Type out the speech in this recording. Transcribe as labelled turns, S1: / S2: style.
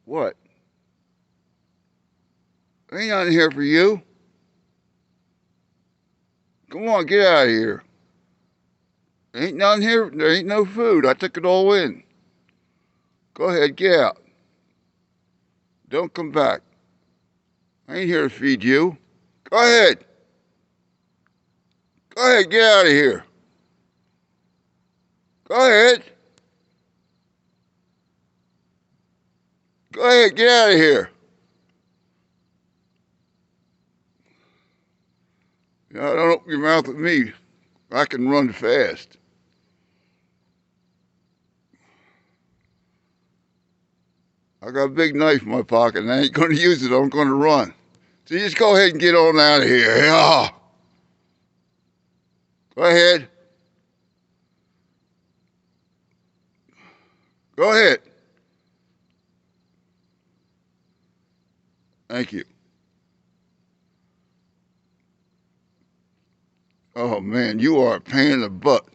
S1: What? Ain't nothing here for you. Come on, get out of here. Ain't nothing here. There ain't no food. I took it all in. Go ahead, get out. Don't come back. I ain't here to feed you. Go ahead. Go ahead, get out of here. Go ahead. Go ahead, get out of here. Don't open your mouth at me. I can run fast. I got a big knife in my pocket and I ain't going to use it. I'm going to run. So you just go ahead and get on out of here. Yeah. Go ahead. Go ahead. Thank you. Oh man, you are a pain in the butt.